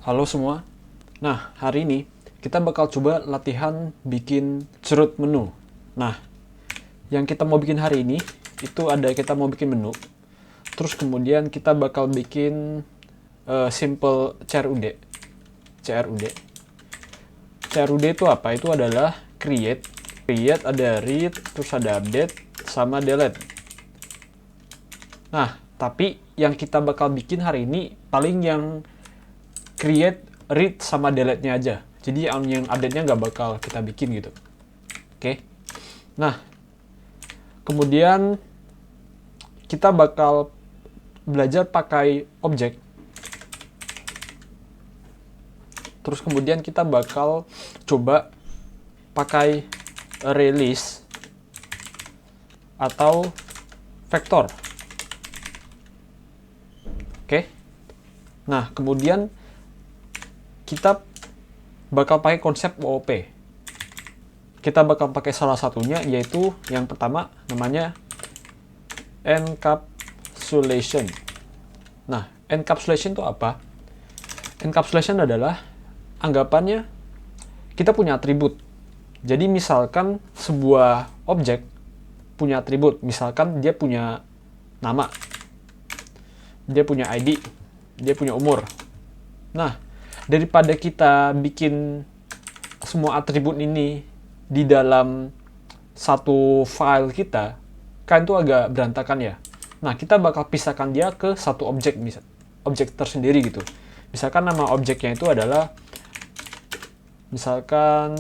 Halo semua. Nah, hari ini kita bakal coba latihan bikin cerut menu. Nah, yang kita mau bikin hari ini itu ada kita mau bikin menu. Terus kemudian kita bakal bikin simple CRUD. CRUD. CRUD itu apa? Itu adalah create. Create ada read, terus ada update sama delete. Nah, tapi yang kita bakal bikin hari ini paling yang create, read, sama delete-nya aja. Jadi yang update-nya nggak bakal kita bikin gitu. Oke. Nah, kemudian kita bakal belajar pakai objek. Terus kemudian kita bakal coba pakai release atau vektor. Oke. Nah, kemudian kita bakal pakai konsep OOP. Kita bakal pakai salah satunya, yaitu yang pertama namanya encapsulation. Nah, encapsulation itu apa? Encapsulation adalah anggapannya kita punya atribut. Jadi misalkan sebuah objek punya atribut, misalkan dia punya nama, dia punya ID, dia punya umur. Nah, daripada kita bikin semua atribut ini di dalam satu file kita, kan itu agak berantakan ya. Nah, kita bakal pisahkan dia ke satu objek, objek tersendiri gitu. Misalkan nama objeknya itu adalah misalkan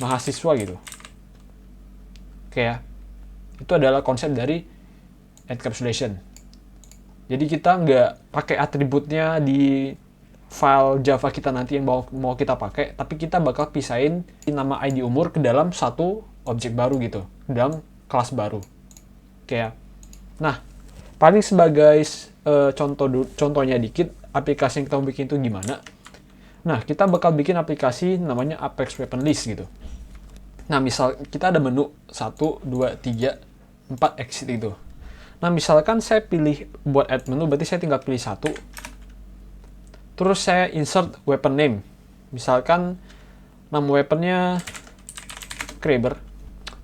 mahasiswa gitu. Oke ya. Itu adalah konsep dari encapsulation. Jadi kita nggak pakai atributnya di file Java kita nanti yang mau kita pakai, tapi kita bakal pisahin nama ID umur ke dalam satu objek baru gitu, dalam kelas baru. Oke ya. Nah, paling sebagai contohnya dikit, aplikasi yang kita mau bikin itu gimana. Nah, kita bakal bikin aplikasi namanya Apex Weapon List gitu. Nah, misal kita ada menu 1, 2, 3, 4 exit itu. Nah, misalkan saya pilih buat add menu, berarti saya tinggal pilih satu. Terus saya insert weapon name. Misalkan nama weaponnya Kraber.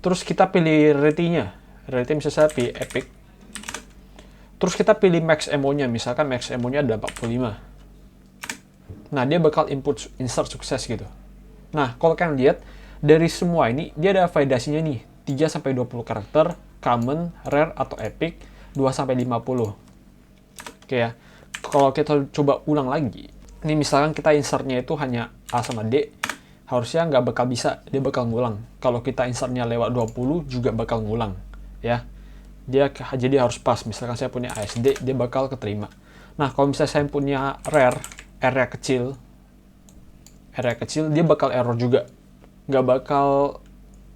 Terus kita pilih rarity-nya. Rarity misalnya saya pilih epic. Terus kita pilih max ammo-nya. Misalkan max ammo-nya ada 45. Nah, dia bakal insert sukses gitu. Nah, kalau kalian lihat, dari semua ini, dia ada validasinya nih. 3-20 karakter, common, rare, atau epic, 2-50. Oke ya. Kalau kita coba ulang lagi, ini misalkan kita insertnya itu hanya A sama D, harusnya nggak bakal bisa, dia bakal ngulang. Kalau kita insertnya lewat 20, juga bakal ngulang. Ya, dia jadi harus pas. Misalkan saya punya ASD, dia bakal keterima. Nah, kalau misalnya saya punya rare, R-nya kecil, dia bakal error juga. Nggak bakal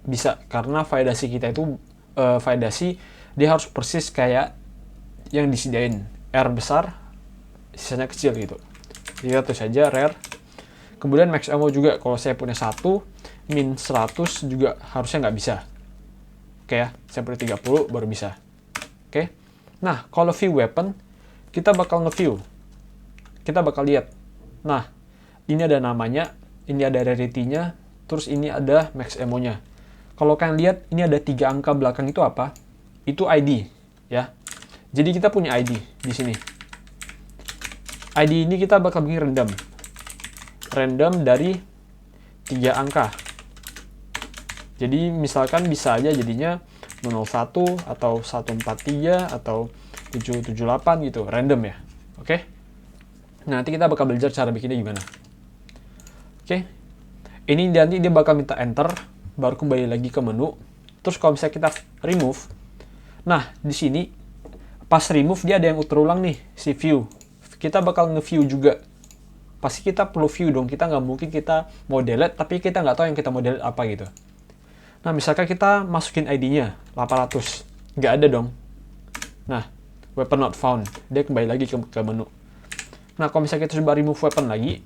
bisa, karena validasi kita itu, validasi dia harus persis kayak yang disediain. R besar, sisanya kecil gitu. Jadi itu saja rare. Kemudian max ammo juga, kalau saya punya 1 min 100 juga harusnya nggak bisa. Oke ya, saya punya 30 baru bisa. Oke. Nah, kalau view weapon, kita bakal nge-view. Kita bakal lihat. Nah, ini ada namanya, ini ada rarity-nya, terus ini ada max ammo-nya. Kalau kalian lihat, ini ada 3 angka belakang itu apa? Itu ID, ya. Jadi kita punya ID di sini. ID ini kita bakal bikin random. Random dari 3 angka. Jadi misalkan bisa aja jadinya 01 atau 143 atau 778 gitu, random ya. Oke? Nanti kita bakal belajar cara bikinnya gimana. Oke? Ini nanti dia bakal minta enter, baru kembali lagi ke menu. Terus kalau misalnya kita remove, nah di sini pas remove dia ada yang terulang nih, si view. Kita bakal nge-view juga. Pasti kita perlu view dong. Kita nggak mungkin kita mau delete, tapi kita nggak tahu yang kita mau delete apa gitu. Nah, misalkan kita masukin ID-nya 800. Nggak ada dong. Nah, weapon not found. Dia kembali lagi ke menu. Nah, kalau misalnya kita coba remove weapon lagi,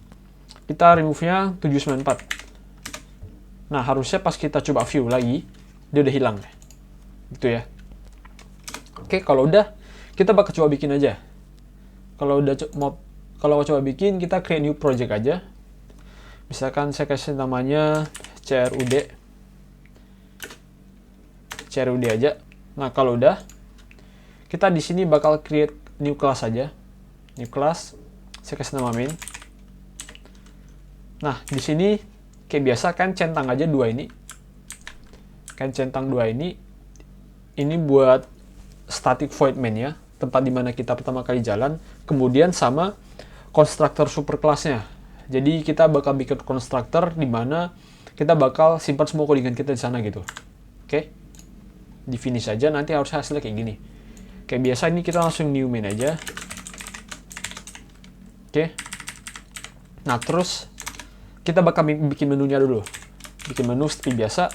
kita remove-nya 794. Nah, harusnya pas kita coba view lagi, dia udah hilang. Gitu ya. Oke, kalau udah, kita bakal coba bikin aja. Kalau udah kalau mau coba bikin, kita create new project aja. Misalkan saya kasih namanya CRUD. CRUD aja. Nah, kalau udah, kita di sini bakal create new class aja. New class, saya kasih nama main. Nah, di sini kayak biasa kan centang aja 2 ini. Kan centang 2 ini buat static void main ya, tempat dimana kita pertama kali jalan, kemudian sama constructor superclass-nya. Jadi kita bakal bikin constructor dimana kita bakal simpan semua codingan kita di sana gitu. Oke, di finish aja, nanti harus hasilnya kayak gini. Kayak biasa ini kita langsung new main aja. Oke, nah terus kita bakal bikin menunya dulu. Bikin menu seperti biasa.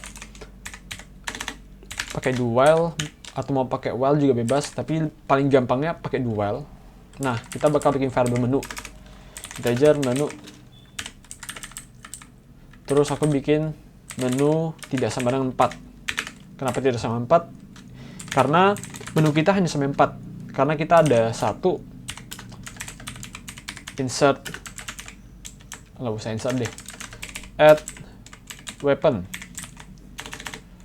Pakai do while atau mau pakai while juga bebas, tapi paling gampangnya pakai do while. Nah, kita bakal bikin variable menu. Integer menu. Terus aku bikin menu tidak sama dengan 4. Kenapa tidak sama 4? Karena menu kita hanya sama 4. Karena kita ada 1 insert, nggak usah insert deh, add weapon.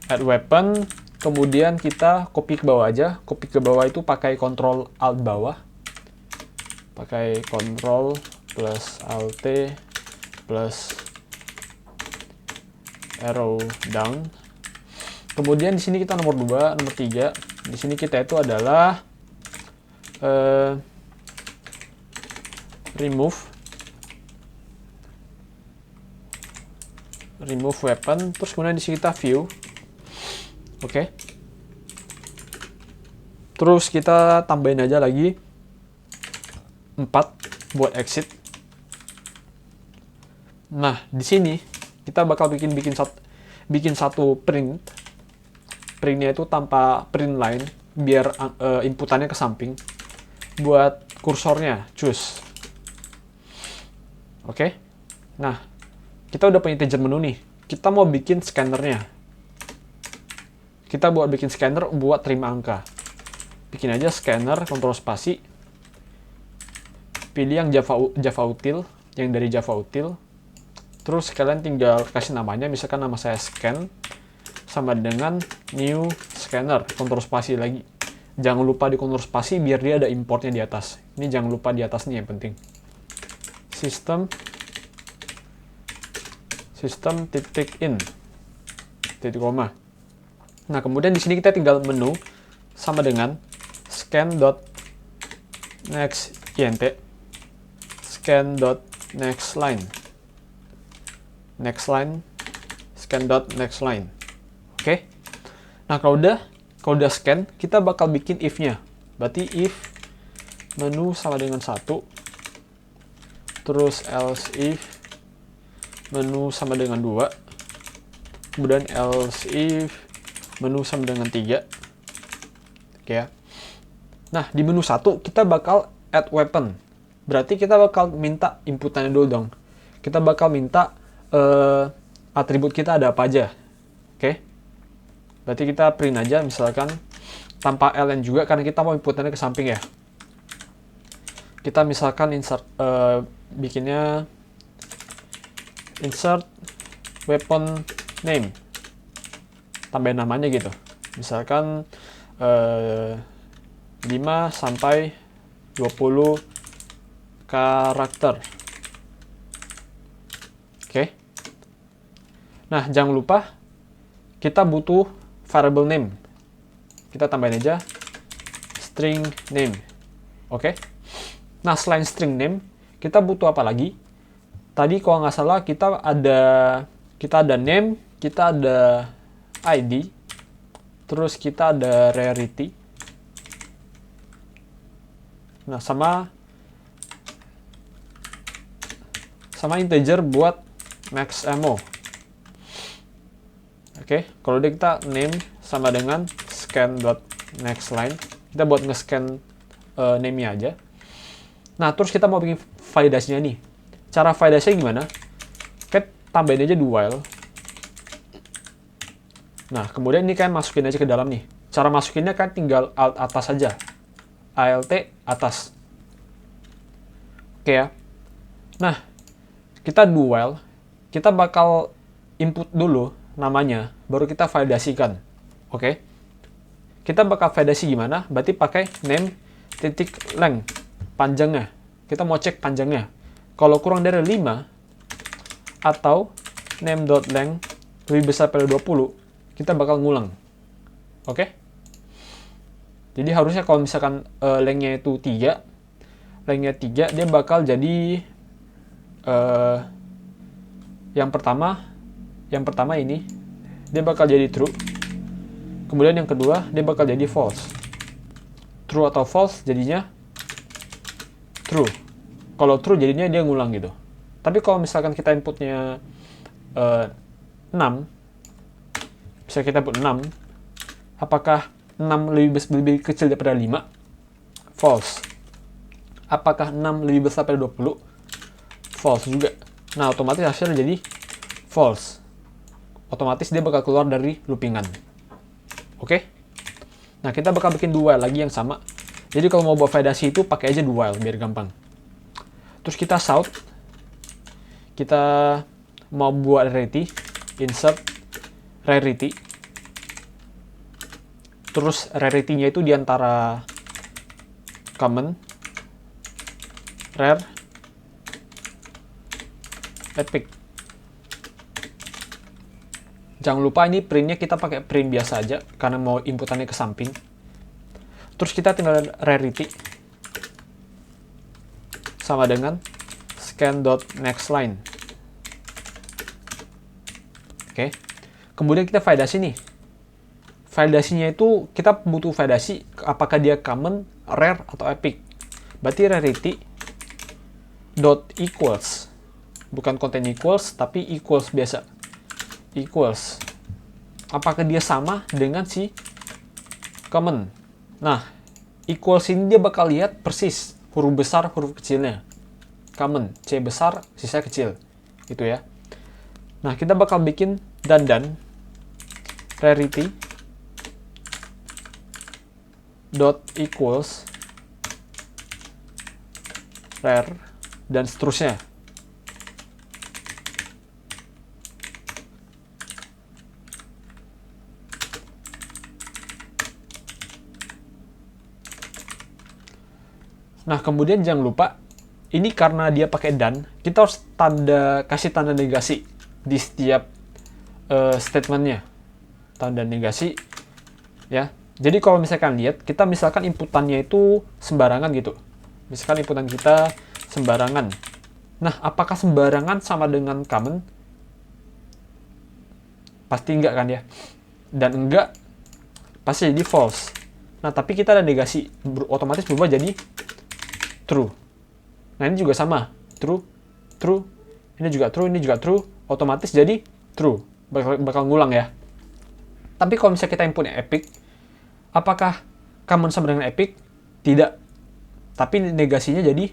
Add weapon, kemudian kita copy ke bawah aja. Copy ke bawah itu pakai Ctrl Alt bawah. Pakai Ctrl plus Alt plus arrow down. Kemudian di sini kita nomor 2, nomor 3. Di sini kita itu adalah remove weapon. Terus kemudian di sini kita view. Oke. Terus kita tambahin aja lagi 4 buat exit. Nah, di sini kita bakal bikin satu print. Printnya itu tanpa print line, biar inputannya ke samping. Buat kursornya, choose. Oke. Nah, kita udah punya integer menu nih. Kita mau bikin scannernya. Kita buat bikin scanner buat terima angka. Bikin aja scanner, kontrol spasi. Pilih yang Java util, yang dari Java util. Terus kalian tinggal kasih namanya, misalkan nama saya scan, sama dengan new scanner, kontrol spasi lagi. Jangan lupa di kontrol spasi biar dia ada importnya di atas. Ini jangan lupa di atas nih yang penting. System titik in, titik koma. Nah, kemudian di sini kita tinggal menu sama dengan scan.next int, scan.nextLine, nextLine, scan.nextLine. Oke. Nah, kalau udah scan, kita bakal bikin if-nya. Berarti if menu sama dengan 1, terus else if menu sama dengan 2, kemudian else if menu sama dengan 3. Oke ya. Nah, di menu 1 kita bakal add weapon. Berarti kita bakal minta inputannya dulu dong. Kita bakal minta atribut kita ada apa aja. Oke. Berarti kita print aja misalkan tanpa ln juga karena kita mau inputannya ke samping ya. Kita misalkan insert bikinnya insert weapon name. Tambahin namanya gitu. Misalkan 5 sampai 20 karakter. Oke. Nah, jangan lupa kita butuh variable name. Kita tambahin aja string name. Oke. Nah, selain string name, kita butuh apa lagi? Tadi kalau nggak salah kita ada name, kita ada ID, terus kita ada rarity. Nah, sama integer buat max ammo. Oke, kalau kita name sama dengan scan.nextLine, kita buat nge-scan name-nya aja. Nah, terus kita mau bikin validasinya nih. Cara validasinya gimana? Kita tambahin aja do while. Nah, kemudian ini kan masukin aja ke dalam nih. Cara masukinnya kan tinggal alt atas aja. ALT atas. Oke ya. Nah, kita do while, kita bakal input dulu namanya, baru kita validasikan. Oke. Kita bakal validasi gimana? Berarti pakai name titik length, panjangnya. Kita mau cek panjangnya. Kalau kurang dari 5 atau name.length lebih besar dari 20, kita bakal ngulang. Oke? Jadi harusnya kalau misalkan length-nya itu 3, length-nya 3, dia bakal jadi yang pertama ini dia bakal jadi true. Kemudian yang kedua dia bakal jadi false. True atau false jadinya true. Kalau true jadinya dia ngulang gitu. Tapi kalau misalkan kita inputnya 6, bisa kita input 6, apakah 6 lebih kecil daripada 5? False. Apakah 6 lebih besar daripada 20? False juga. Nah, otomatis hasilnya jadi false. Otomatis dia bakal keluar dari loopingan. Oke? Nah, kita bakal bikin do while lagi yang sama. Jadi kalau mau buat validasi itu pakai aja do while biar gampang. Terus kita shout. Kita mau buat rarity, insert rarity. Terus rarity-nya itu diantara common, rare, epic. Jangan lupa ini printnya kita pakai print biasa aja karena mau inputannya ke samping. Terus kita tinggal rarity sama dengan scan.nextLine. Oke. Kemudian kita validasi nih. Validasinya itu kita butuh validasi apakah dia common, rare atau epic. Berarti rarity dot equals, bukan content equals tapi equals biasa. Equals. Apakah dia sama dengan si common? Nah, equals ini dia bakal lihat persis huruf besar, huruf kecilnya. Common, C besar, sisa kecil. Gitu ya. Nah, kita bakal bikin dandan rarity dot equals rare dan seterusnya. Nah, kemudian jangan lupa ini karena dia pakai dan, kita harus kasih tanda negasi di setiap statementnya. Tanda negasi ya. Jadi kalau misalkan lihat, kita misalkan inputannya itu sembarangan gitu. Misalkan inputan kita sembarangan. Nah, apakah sembarangan sama dengan common? Pasti enggak kan ya? Dan enggak, pasti jadi false. Nah, tapi kita ada negasi, otomatis berubah jadi true. Nah, ini juga sama. True, true. Ini juga true, ini juga true. Otomatis jadi true. Bakal ngulang ya. Tapi kalau misalnya kita inputnya epic, apakah common sama dengan epic? Tidak. Tapi negasinya jadi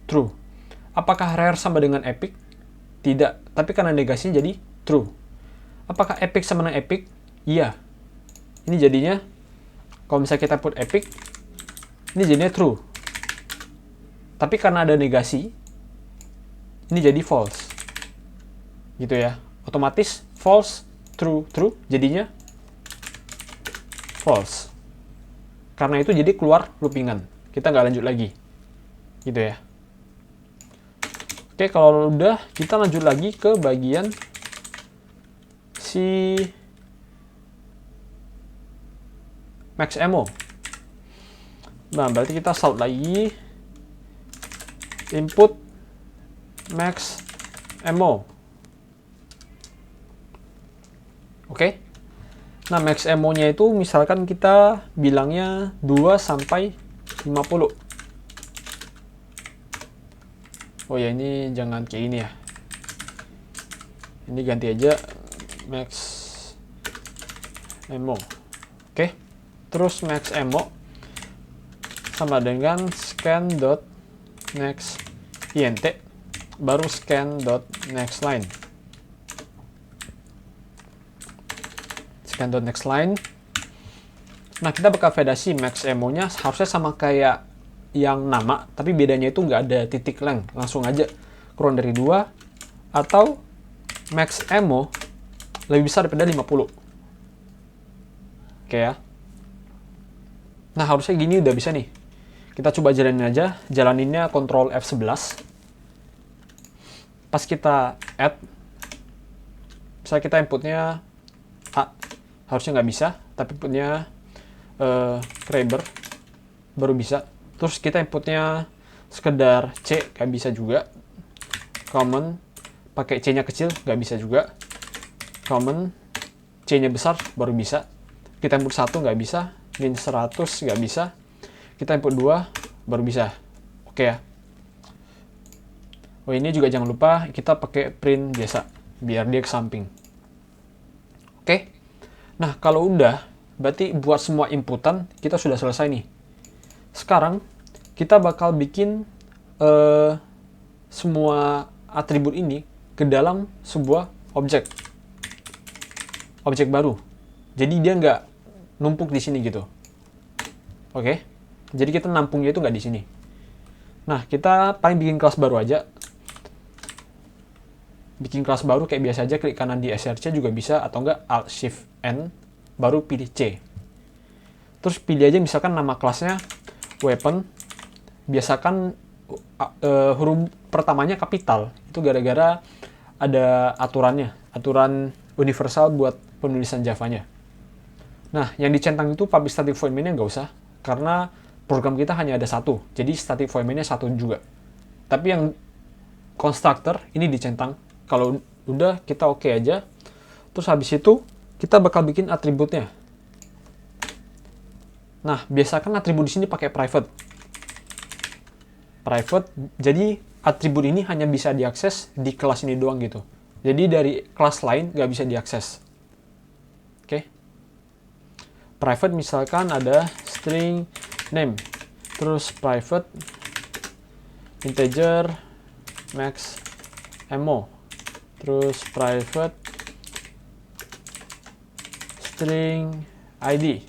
true. Apakah rare sama dengan epic? Tidak. Tapi karena negasinya jadi true. Apakah epic sama dengan epic? Iya. Ini jadinya, kalau misalnya kita put epic, ini jadinya true. Tapi karena ada negasi, ini jadi false. Gitu ya. Otomatis false, true, true, jadinya false. Karena itu jadi keluar loopingan. Kita nggak lanjut lagi. Gitu ya. Oke, kalau udah, kita lanjut lagi ke bagian si max ammo. Nah, berarti kita shout lagi input max ammo. Oke. Nah, max ammo-nya itu misalkan kita bilangnya 2 sampai 50. Oh ya, ini jangan kayak ini ya. Ini ganti aja max ammo. Oke. Terus max ammo sama dengan scan.next int baru scan.nextLine. Scan.nextLine. Nah, kita bakal validasi max ammo-nya harusnya sama kayak yang nama, tapi bedanya itu nggak ada titik length, langsung aja kurang dari 2, atau max ammo lebih besar daripada 50. Oke ya. Nah, harusnya gini udah bisa nih. Kita coba jalanin aja. Jalaninnya Ctrl F11. Pas kita add, misalnya kita inputnya A, harusnya nggak bisa, tapi inputnya Kraber baru bisa. Terus kita inputnya sekedar C, nggak bisa juga. Common, pakai C-nya kecil, nggak bisa juga. Common, C-nya besar, baru bisa. Kita input 1, nggak bisa. Min 100, nggak bisa. Kita input 2, baru bisa. Oke ya. Oh, ini juga jangan lupa kita pakai print biasa, biar dia ke samping. Oke. Nah, kalau udah, berarti buat semua inputan, kita sudah selesai nih. Sekarang, kita bakal bikin semua atribut ini ke dalam sebuah objek baru. Jadi dia nggak numpuk di sini gitu. Oke. Jadi kita nampungnya itu nggak di sini. Nah, kita paling bikin kelas baru aja. Bikin kelas baru kayak biasa aja, klik kanan di SRC juga bisa, atau enggak Alt-Shift-N, baru pilih C. Terus pilih aja misalkan nama kelasnya weapon. Biasakan huruf pertamanya kapital. Itu gara-gara ada aturannya, aturan universal buat penulisan Java-nya. Nah, yang dicentang itu public static void main-nya nggak usah, karena program kita hanya ada satu, jadi static void main-nya satu juga. Tapi yang constructor ini dicentang. Kalau udah, kita oke aja. Terus habis itu, kita bakal bikin atributnya. Nah, biasakan atribut di sini pakai private. Private, jadi atribut ini hanya bisa diakses di kelas ini doang gitu. Jadi dari kelas lain nggak bisa diakses. Oke. Private misalkan ada string name, terus private integer max ammo, terus private string id,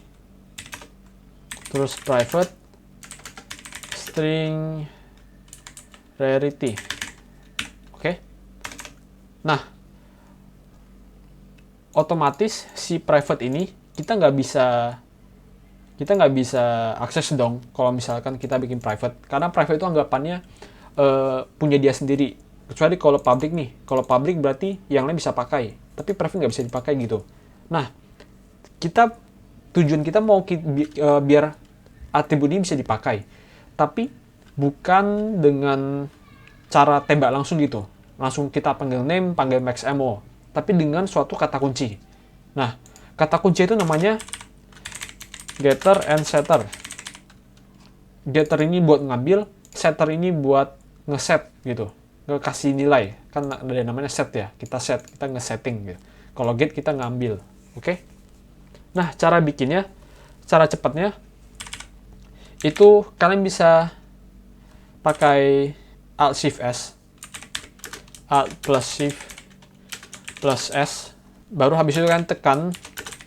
terus private string rarity. Oke. Nah, otomatis si private ini kita nggak bisa akses dong kalau misalkan kita bikin private, karena private itu anggapannya punya dia sendiri, kecuali kalau public nih. Kalau public berarti yang lain bisa pakai, tapi private nggak bisa dipakai gitu. Nah, tujuan kita mau biar atribut ini bisa dipakai, tapi bukan dengan cara tembak langsung gitu, langsung kita panggil name, panggil max ammo, tapi dengan suatu kata kunci. Nah, kata kunci itu namanya getter and setter. Getter ini buat ngambil, setter ini buat ngeset gitu, ngasih nilai. Kan ada namanya set ya, kita set, kita ngesetting gitu. Kalau get kita ngambil. Oke. Nah, cara bikinnya, cara cepatnya itu kalian bisa pakai Alt-Shift-S, Alt plus Shift plus S, baru habis itu kan tekan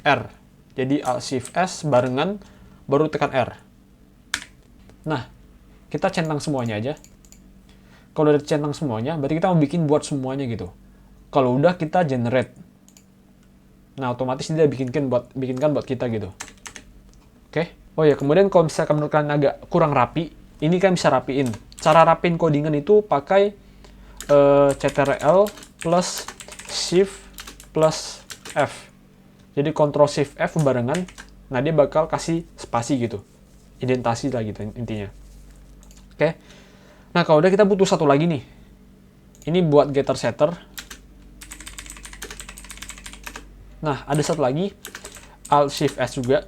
R. Jadi Alt-Shift-S barengan, baru tekan R. Nah, kita centang semuanya aja. Kalau udah centang semuanya, berarti kita mau bikin buat semuanya gitu. Kalau udah, kita generate. Nah, otomatis dia bikinkan buat kita gitu. Oke. Oh ya, kemudian kalau misalkan menurut kalian agak kurang rapi, ini kan bisa rapiin. Cara rapiin codingan itu pakai Ctrl plus Shift plus F. Jadi Ctrl Shift F barengan, nah dia bakal kasih spasi gitu. Indentasi lah gitu intinya. Oke. Nah, kalau udah, kita butuh satu lagi nih. Ini buat getter setter. Nah, ada satu lagi, Alt Shift S juga.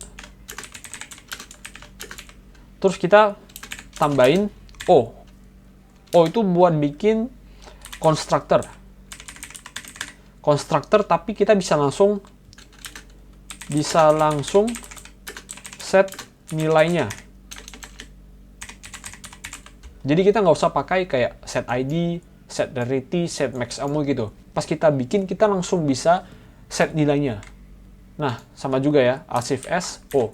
Terus kita tambahin O. O itu buat bikin constructor. Constructor, tapi kita bisa langsung set nilainya. Jadi kita nggak usah pakai kayak set ID, set rarity, set max ammo gitu. Pas kita bikin, kita langsung bisa set nilainya. Nah, sama juga ya, Alt Shift S, O.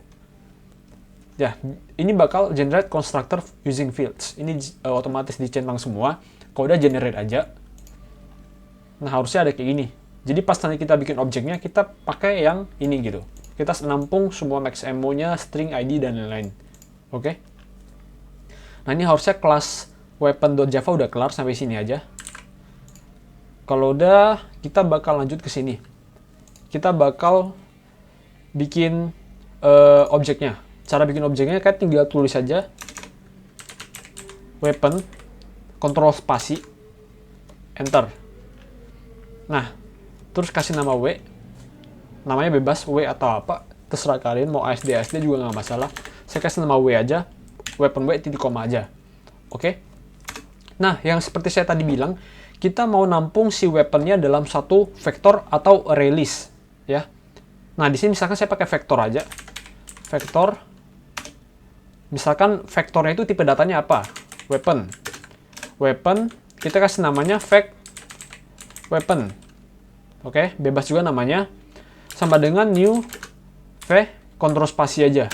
Ya, ini bakal generate constructor using fields. Ini otomatis dicentang semua. Kalau udah generate aja. Nah, harusnya ada kayak gini. Jadi pas nanti kita bikin objeknya, kita pakai yang ini gitu. Kita nampung semua maximo-nya, string ID, dan lain-lain. Oke? Nah, ini harusnya kelas weapon.java udah kelar sampai sini aja. Kalau udah, kita bakal lanjut ke sini. Kita bakal bikin objeknya. Cara bikin objeknya kayak tinggal tulis aja weapon, kontrol spasi, enter. Nah, terus kasih nama W. Namanya bebas, W atau apa, terserah kalian, mau ASD juga nggak masalah. Saya kasih nama W aja, weapon W titik koma aja. Oke? Nah, yang seperti saya tadi bilang, kita mau nampung si weaponnya dalam satu vektor atau array list, ya. Nah, di sini misalkan saya pakai vektor aja. Vektor, misalkan vektornya itu tipe datanya apa? Weapon. Weapon, kita kasih namanya weapon. Oke, bebas juga namanya. Sama dengan new v kontrol spasi aja.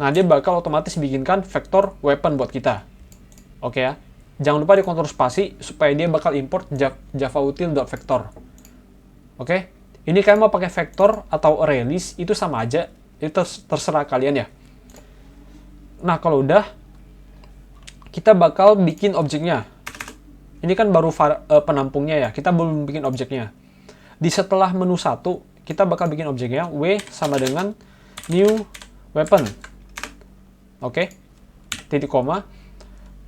Nah, dia bakal otomatis bikinkan vektor weapon buat kita. Oke ya. Jangan lupa di kontrol spasi supaya dia bakal import javautil.vector. Oke. Ini kalian mau pakai vektor atau array list itu sama aja. Itu terserah kalian ya. Nah, kalau udah, kita bakal bikin objeknya. Ini kan baru penampungnya ya, kita belum bikin objeknya. Di setelah menu 1, kita bakal bikin objeknya, W sama dengan new weapon. Oke, titik koma.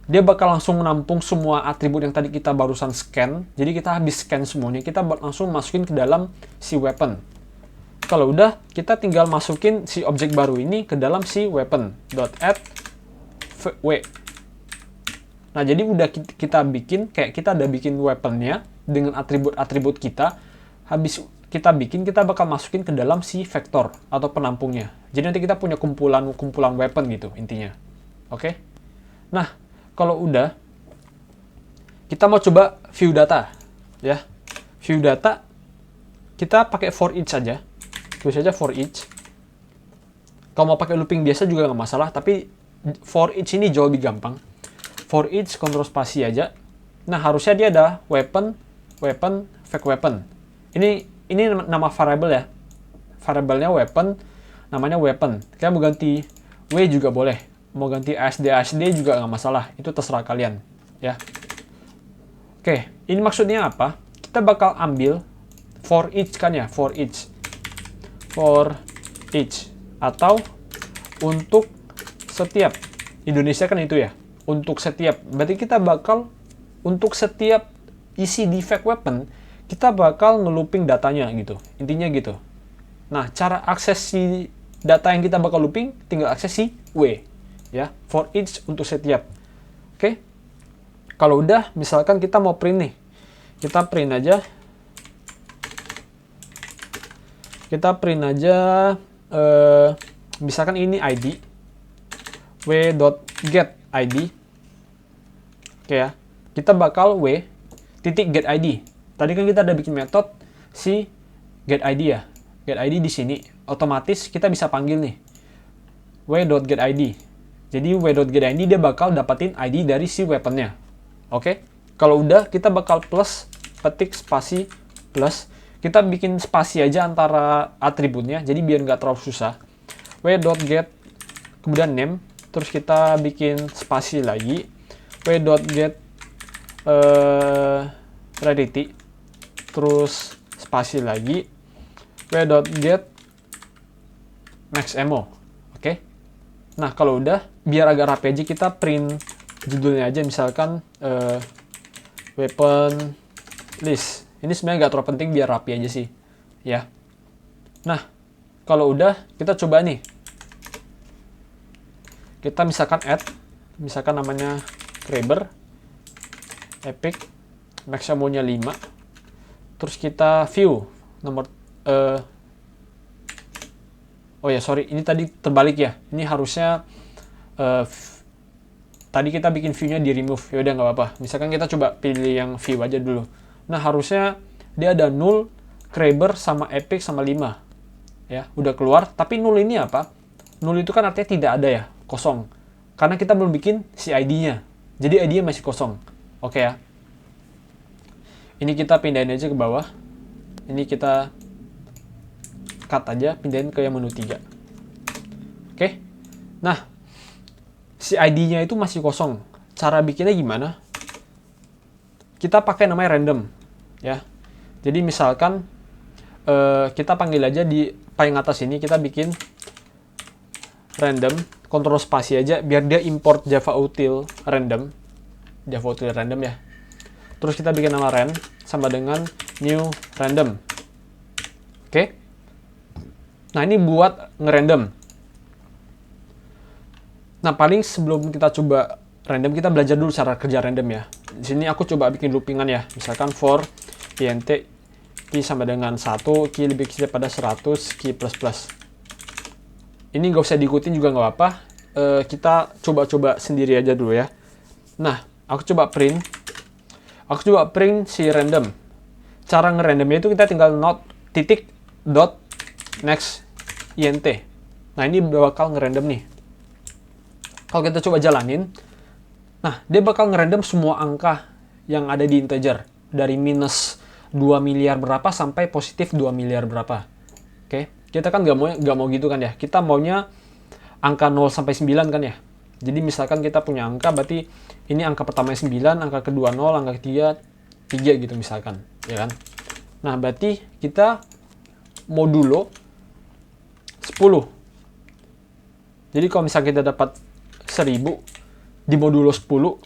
Dia bakal langsung menampung semua atribut yang tadi kita barusan scan. Jadi kita habis scan semuanya, kita langsung masukin ke dalam si weapon. Kalau udah, kita tinggal masukin si objek baru ini ke dalam si weapon.add w. Nah, jadi udah kita bikin, kayak kita udah bikin weaponnya dengan atribut-atribut kita. Habis kita bikin, kita bakal masukin ke dalam si vektor atau penampungnya. Jadi nanti kita punya kumpulan weapon gitu intinya. Oke? Nah, kalau udah, kita mau coba view data. Ya, view data, kita pakai for each aja. Tulis aja for each. Kalau mau pakai looping biasa juga nggak masalah, tapi for each ini jauh lebih gampang. For each kontrol spasi aja. Nah, harusnya dia ada weapon, fake weapon. Ini nama variable ya. Variabelnya weapon, namanya weapon. Kalian mau ganti W juga boleh. Mau ganti ASD juga nggak masalah. Itu terserah kalian, ya. Oke, ini maksudnya apa? Kita bakal ambil for each kan ya, for each. For each atau untuk setiap. Indonesia kan itu ya, untuk setiap. Berarti kita bakal untuk setiap isi di fake weapon kita bakal ngelooping datanya gitu, intinya gitu. Nah, cara akses si data yang kita bakal looping tinggal akses si W ya, for each untuk setiap. Oke, kalau udah misalkan kita mau print nih, kita print aja. Misalkan ini ID w.get ID. Oke ya, kita bakal w titik get ID. Tadi kan kita ada bikin metode si get ID ya, get ID di sini otomatis kita bisa panggil nih w.get ID. Jadi w.get ID dia bakal dapatin ID dari si weaponnya. Oke, kalau udah kita bakal plus, ketik spasi plus. Kita bikin spasi aja antara atributnya, jadi biar nggak terlalu susah. w.get, kemudian name, terus kita bikin spasi lagi. w.get rarity, terus spasi lagi. w.get maximo. Oke. Nah, kalau udah, biar agak rapi aja, kita print judulnya aja, misalkan weapon list. Ini sebenarnya nggak terlalu penting, biar rapi aja sih, ya. Nah, kalau udah, kita coba nih. Kita misalkan add, misalkan namanya Kraber, epic, maximo-nya 5. Terus kita view, nomor, oh ya, sorry, ini tadi terbalik ya. Ini harusnya, tadi kita bikin view-nya di remove, yaudah nggak apa-apa. Misalkan kita coba pilih yang view aja dulu. Nah, harusnya dia ada null, Kraber, sama epic, sama 5. Ya, udah keluar. Tapi null ini apa? Null itu kan artinya tidak ada ya, kosong. Karena kita belum bikin si ID-nya. Jadi ID-nya masih kosong. Oke ya. Ini kita pindahin aja ke bawah. Ini kita cut aja, pindahin ke yang menu 3. Oke. Nah, si ID-nya itu masih kosong. Cara bikinnya gimana? Kita pakai namanya random, ya. Jadi misalkan kita panggil aja di paling atas ini, kita bikin random, kontrol spasi aja, biar dia import javautil random. Javautil random ya. Terus kita bikin nama ren sama dengan new random. Oke. Nah, ini buat ngerandom. Nah, paling sebelum kita coba random, kita belajar dulu cara kerja random ya. Di sini aku coba bikin loopingan ya. Misalkan for int key sama dengan 1, key lebih kecil pada 100, key plus plus. Ini nggak usah diikutin juga nggak apa-apa. Kita coba-coba sendiri aja dulu ya. Nah, aku coba print si random. Cara ngerandomnya itu kita tinggal not titik dot next int. Nah, ini bakal ngerandom nih. Kalau kita coba jalanin, nah, dia bakal ngerandom semua angka yang ada di integer. Dari minus 2 miliar berapa sampai positif 2 miliar berapa. Oke, kita kan nggak mau gitu kan ya. Kita maunya angka 0 sampai 9 kan ya. Jadi misalkan kita punya angka, berarti ini angka pertama 9, angka kedua 0, angka ketiga 3 gitu misalkan. Ya kan? Nah, berarti kita modulo 10. Jadi kalau misalnya kita dapat 1000 di modulo 10,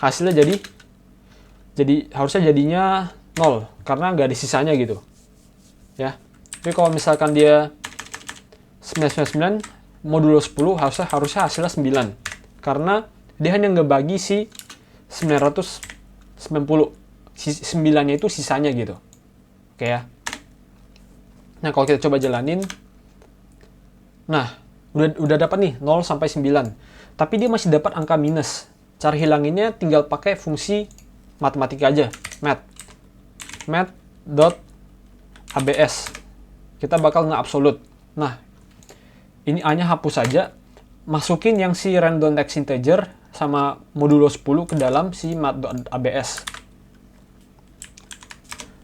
hasilnya jadi harusnya jadinya 0 karena nggak ada sisanya gitu ya. Tapi kalau misalkan dia 999 modulo 10, harusnya hasilnya 9 karena dia hanya ngebagi si 990, si 9-nya itu sisanya gitu. Oke ya. Nah, kalau kita coba jalanin, nah udah dapat nih 0 sampai 9. Tapi dia masih dapat angka minus. Cara hilanginnya tinggal pakai fungsi matematika aja, math.abs. Kita bakal nge-absolute. Nah, ini A-nya hapus saja, masukin yang si random text integer sama modulo 10 ke dalam si math.abs.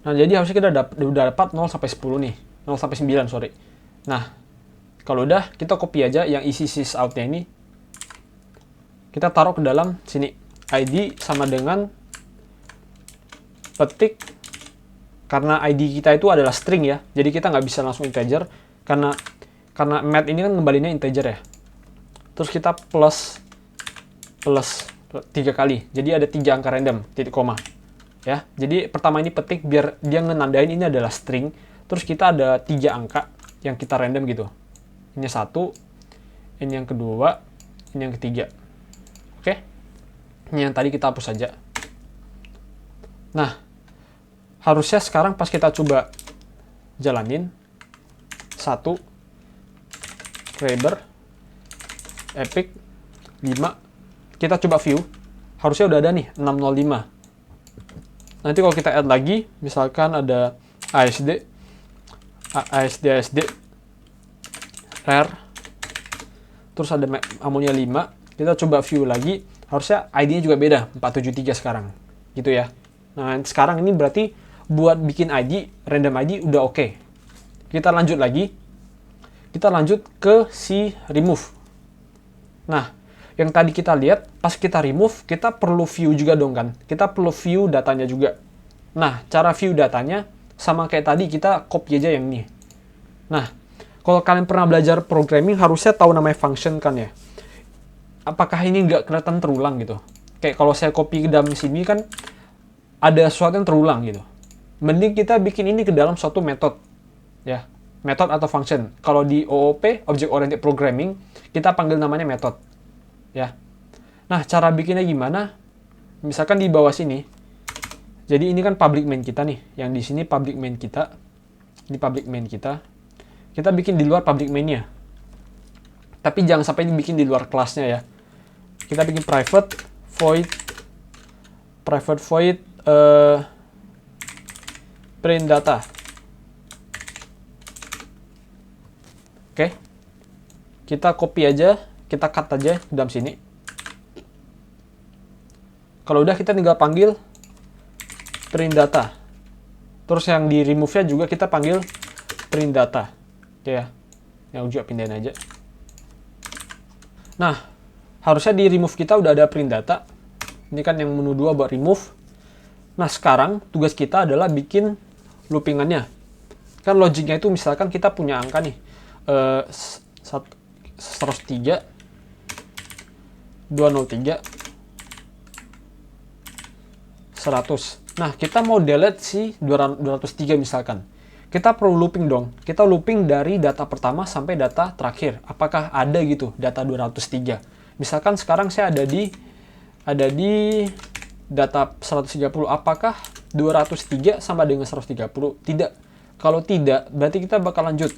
Nah, jadi harusnya kita udah dapat 0 sampai 10 nih. 0 sampai 9, sorry. Nah, kalau udah, kita copy aja yang isi sysout-nya ini. Kita taruh ke dalam sini. ID sama dengan petik. Karena ID kita itu adalah string ya. Jadi kita nggak bisa langsung integer. Karena math ini kan ngembalinya integer ya. Terus kita plus 3 kali. Jadi ada 3 angka random, titik koma. Ya, jadi pertama ini petik biar dia ngenandain ini adalah string. Terus kita ada 3 angka yang kita random gitu. Ini 1, ini yang kedua, ini yang ketiga. Oke? Ini yang tadi kita hapus saja. Nah, harusnya sekarang pas kita coba jalanin, 1, Reber, Epic, 5, kita coba view, harusnya udah ada nih, 605. Nanti kalau kita add lagi, misalkan ada ASD, rare, terus ada amonia 5, kita coba view lagi, harusnya ID-nya juga beda, 473 sekarang, gitu ya. Nah, sekarang ini berarti buat bikin ID, random ID udah oke. Kita lanjut lagi, kita lanjut ke si remove. Nah, yang tadi kita lihat, pas kita remove, kita perlu view juga dong kan. Kita perlu view datanya juga. Nah, cara view datanya, sama kayak tadi, kita copy aja yang ini. Nah, kalau kalian pernah belajar programming, harusnya tahu namanya function kan ya. Apakah ini nggak kelihatan terulang gitu? Kayak kalau saya copy ke dalam sini kan, ada sesuatu yang terulang gitu. Mending kita bikin ini ke dalam suatu metode. Ya, metode atau function. Kalau di OOP, Object Oriented Programming, kita panggil namanya metode. Ya. Nah, cara bikinnya gimana? Misalkan di bawah sini. Jadi ini kan public main kita nih. Yang di sini public main kita. Ini public main kita. Kita bikin di luar public main-nya. Tapi jangan sampai dibikin di luar kelasnya ya. Kita bikin private void print data. Oke. kita copy aja, kita cut aja dalam sini. Kalau udah kita tinggal panggil print data. Terus yang di remove-nya juga kita panggil print data. Oke ya. Yang juga pindahin aja. Nah, harusnya di remove kita udah ada print data. Ini kan yang menu 2 buat remove. Nah, sekarang tugas kita adalah bikin loopingannya. Kan logiknya itu misalkan kita punya angka nih. 103, 203, 100. Nah, kita mau delete si 203 misalkan. Kita perlu looping dong. Kita looping dari data pertama sampai data terakhir. Apakah ada gitu data 203? Misalkan sekarang saya ada di data 130. Apakah 203 sama dengan 130? Tidak. Kalau tidak, berarti kita bakal lanjut.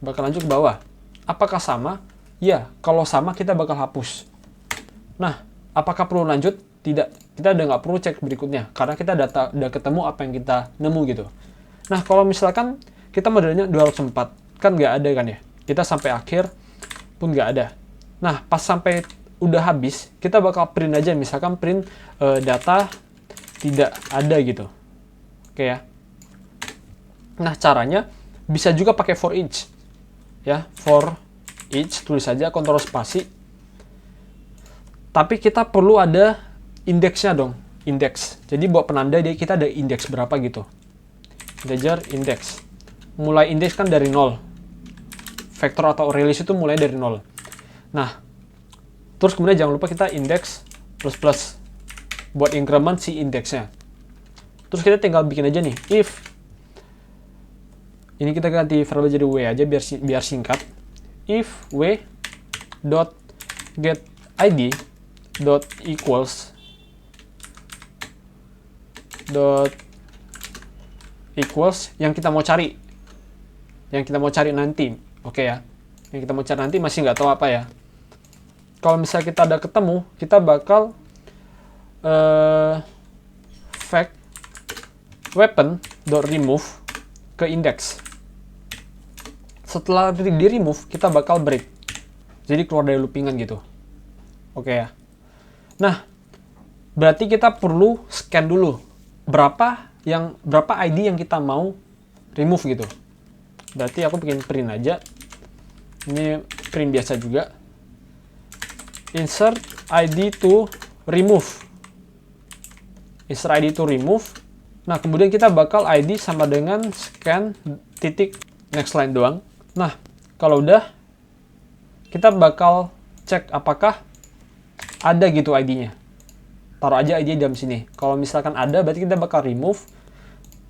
Bakal lanjut ke bawah. Apakah sama? Ya, kalau sama kita bakal hapus. Nah, apakah perlu lanjut? Tidak. Kita udah nggak perlu cek berikutnya. Karena kita udah ketemu apa yang kita nemu gitu. Nah, kalau misalkan kita modelnya 204, kan nggak ada kan ya? Kita sampai akhir pun nggak ada. Nah, pas sampai udah habis, kita bakal print aja. Misalkan print data tidak ada gitu. Oke ya. Nah, caranya bisa juga pakai for each. Ya, for each, tulis aja, kontrol spasi. Tapi kita perlu ada indeksnya dong. Indeks. Jadi buat penanda kita ada indeks berapa gitu. Integer index. Mulai indeks kan dari 0. Vektor atau release itu mulai dari 0. Nah, terus kemudian jangan lupa kita indeks plus buat increment si indeksnya. Terus kita tinggal bikin aja nih, if ini kita ganti variable jadi w aja biar singkat. If w dot get id dot equals yang kita mau cari. Yang kita mau cari nanti. Oke ya. Yang kita mau cari nanti masih nggak tahu apa ya. Kalau misalnya kita ada ketemu, kita bakal fact weapon.remove ke index. Setelah di remove, kita bakal break. Jadi keluar dari loopingan gitu. Oke ya. Nah, berarti kita perlu scan dulu berapa ID yang kita mau remove gitu. Berarti aku bikin print aja. Ini print biasa juga. Insert ID to remove. Insert ID to remove. Nah, kemudian kita bakal ID sama dengan scan titik next line doang. Nah, kalau udah, kita bakal cek apakah ada gitu ID-nya. Taruh aja ID dalam sini. Kalau misalkan ada, berarti kita bakal remove.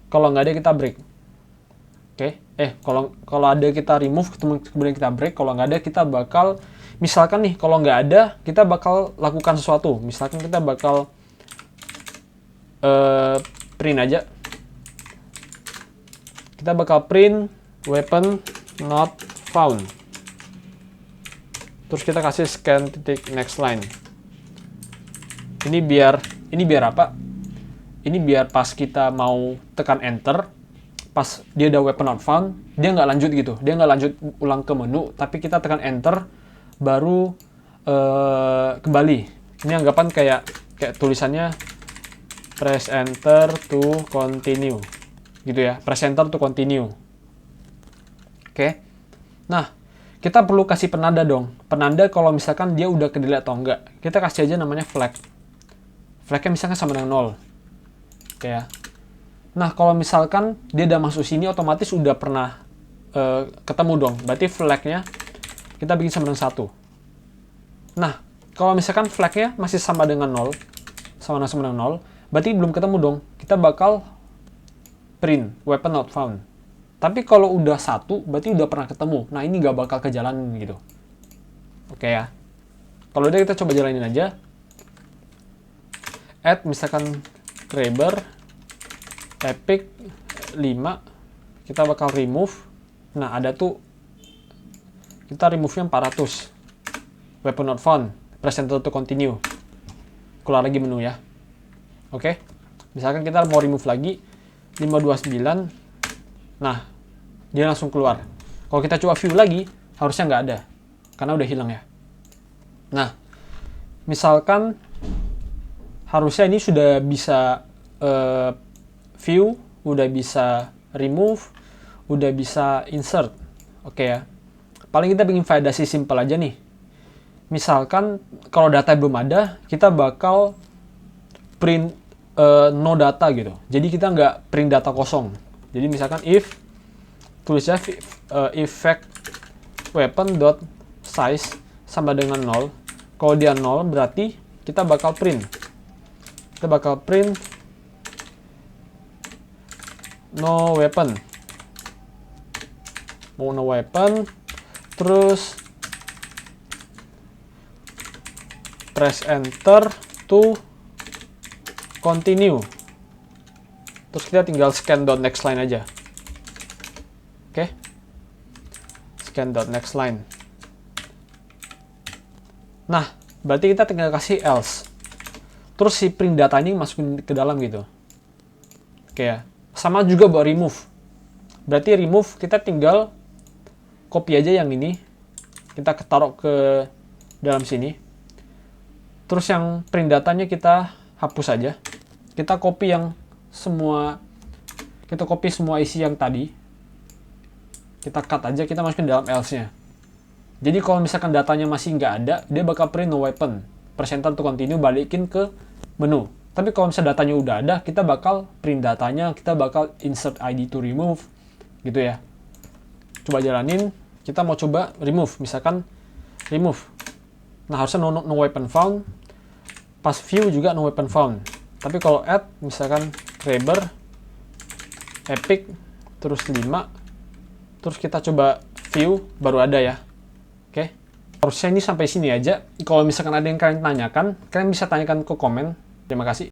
Kalau nggak ada, kita break. Oke. Kalau ada, kita remove, kemudian kita break. Kalau nggak ada, kita bakal, misalkan nih, kalau nggak ada, kita bakal lakukan sesuatu. Misalkan kita bakal print aja. Kita bakal print weapon not found. Terus kita kasih scan titik next line. Ini biar apa? Ini biar pas kita mau tekan enter, pas dia ada weapon not found, dia nggak lanjut gitu. Dia nggak lanjut ulang ke menu, tapi kita tekan enter, baru kembali. Ini anggapan kayak tulisannya press enter to continue. Gitu ya, press enter to continue. Oke. Nah, kita perlu kasih penanda dong. Penanda kalau misalkan dia udah ke-delete atau enggak. Kita kasih aja namanya flag. Flagnya misalkan sama dengan 0. Oke ya. Nah, kalau misalkan dia udah masuk sini, otomatis udah pernah ketemu dong. Berarti flagnya kita bikin sama dengan 1. Nah, kalau misalkan flagnya masih sama dengan 0, sama dengan 0, berarti belum ketemu dong. Kita bakal print weapon not found. Tapi kalau udah 1, berarti udah pernah ketemu. Nah, ini nggak bakal kejalanin gitu. Oke ya. Kalau udah, kita coba jalanin aja. Add misalkan grabber epic 5. Kita bakal remove. Nah, ada tuh, kita remove-nya 400. Weapon not found. Press enter to continue. Keluar lagi menu ya. Oke. Misalkan kita mau remove lagi 529. Nah, dia langsung keluar. Kalau kita coba view lagi, harusnya nggak ada karena udah hilang ya. Nah, misalkan harusnya ini sudah bisa view, udah bisa remove, udah bisa insert. Oke ya. Paling kita bikin validasi simple aja nih. Misalkan kalau data belum ada, kita bakal print no data gitu. Jadi kita nggak print data kosong. Jadi misalkan if tulisnya effect weapon dot size sama dengan 0. Kalau dia 0 berarti kita bakal print. Kita bakal print no weapon. Mau no weapon, terus press enter to continue. Terus kita tinggal scan dot next line aja. Oke. Scan dot next line. Nah, berarti kita tinggal kasih else. Terus si print data ini masukin ke dalam gitu. Oke ya. Sama juga buat remove. Berarti remove kita tinggal copy aja yang ini. Kita taruh ke dalam sini. Terus yang print datanya kita hapus aja. Kita copy yang semua, kita copy semua isi yang tadi. Kita cut aja, kita masukin dalam else-nya. Jadi kalau misalkan datanya masih nggak ada, dia bakal print no weapon. Press enter to continue, balikin ke menu. Tapi kalau misalnya datanya udah ada, kita bakal print datanya, kita bakal insert ID to remove, gitu ya. Coba jalanin, kita mau coba remove, misalkan remove. Nah harusnya no weapon found, pas view juga no weapon found. Tapi kalau add, misalkan grabber, epic, terus 5, terus kita coba view, baru ada ya. Oke, harusnya ini sampai sini aja. Kalau misalkan ada yang kalian tanyakan, kalian bisa tanyakan ke komen. Terima kasih.